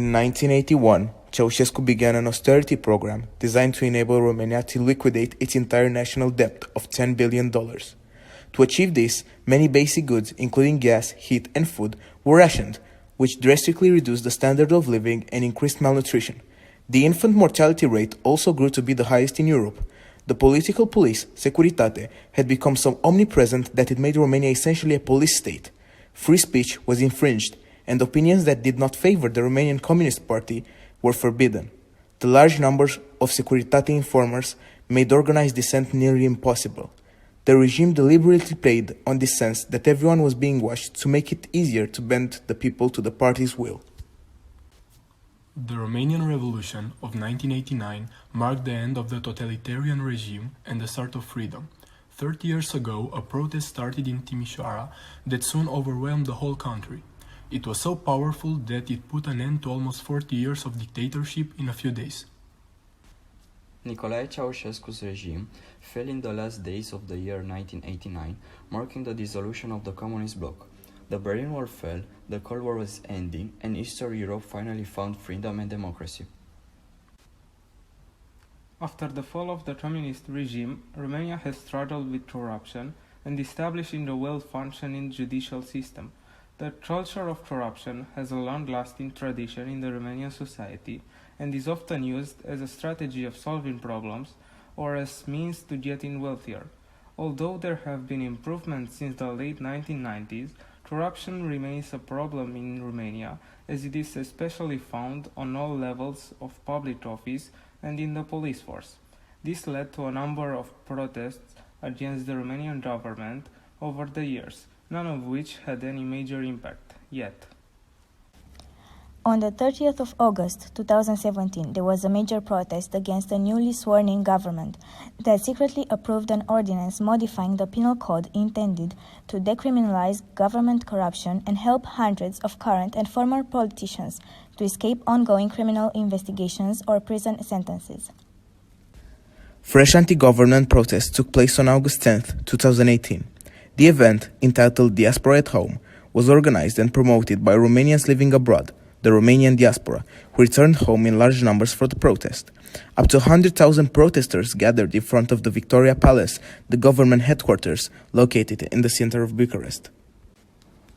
In 1981, Ceausescu began an austerity program designed to enable Romania to liquidate its entire national debt of $10 billion. To achieve this, many basic goods, including gas, heat, and food, were rationed, which drastically reduced the standard of living and increased malnutrition. The infant mortality rate also grew to be the highest in Europe. The political police, Securitate, had become so omnipresent that it made Romania essentially a police state. Free speech was infringed, and opinions that did not favor the Romanian Communist Party were forbidden. The large numbers of Securitate informers made organized dissent nearly impossible. The regime deliberately played on this sense that everyone was being watched to make it easier to bend the people to the party's will. The Romanian Revolution of 1989 marked the end of the totalitarian regime and the start of freedom. 30 years ago, a protest started in Timișoara that soon overwhelmed the whole country. It was so powerful that it put an end to almost 40 years of dictatorship in a few days. Nicolae Ceausescu's regime fell in the last days of the year 1989, marking the dissolution of the Communist bloc. The Berlin Wall fell, the Cold War was ending, and Eastern Europe finally found freedom and democracy. After the fall of the communist regime, Romania has struggled with corruption and establishing a well-functioning judicial system. The culture of corruption has a long-lasting tradition in the Romanian society and is often used as a strategy of solving problems or as means to getting wealthier. Although there have been improvements since the late 1990s, corruption remains a problem in Romania, as it is especially found on all levels of public office and in the police force. This led to a number of protests against the Romanian government over the years, none of which had any major impact yet. On the 30th of August 2017, there was a major protest against the newly sworn-in government that secretly approved an ordinance modifying the penal code intended to decriminalize government corruption and help hundreds of current and former politicians to escape ongoing criminal investigations or prison sentences. Fresh anti-government protests took place on August 10, 2018. The event, entitled Diaspora at Home, was organized and promoted by Romanians living abroad, the Romanian diaspora, who returned home in large numbers for the protest. Up to 100,000 protesters gathered in front of the Victoria Palace, the government headquarters, located in the center of Bucharest.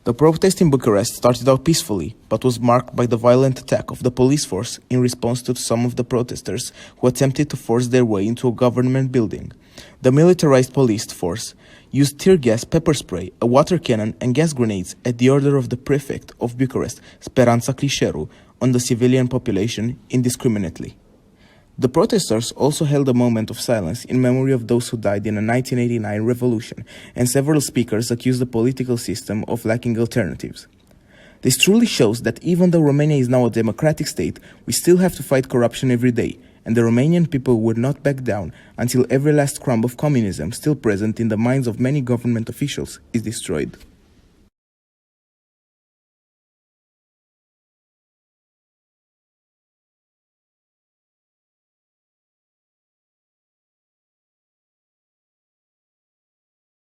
The protest in Bucharest started out peacefully, but was marked by the violent attack of the police force in response to some of the protesters who attempted to force their way into a government building. The militarized police force used tear gas, pepper spray, a water cannon, and gas grenades at the order of the prefect of Bucharest, Speranța Clișeru, on the civilian population indiscriminately. The protesters also held a moment of silence in memory of those who died in the 1989 revolution, and several speakers accused the political system of lacking alternatives. This truly shows that even though Romania is now a democratic state, we still have to fight corruption every day, and the Romanian people would not back down until every last crumb of communism still present in the minds of many government officials is destroyed.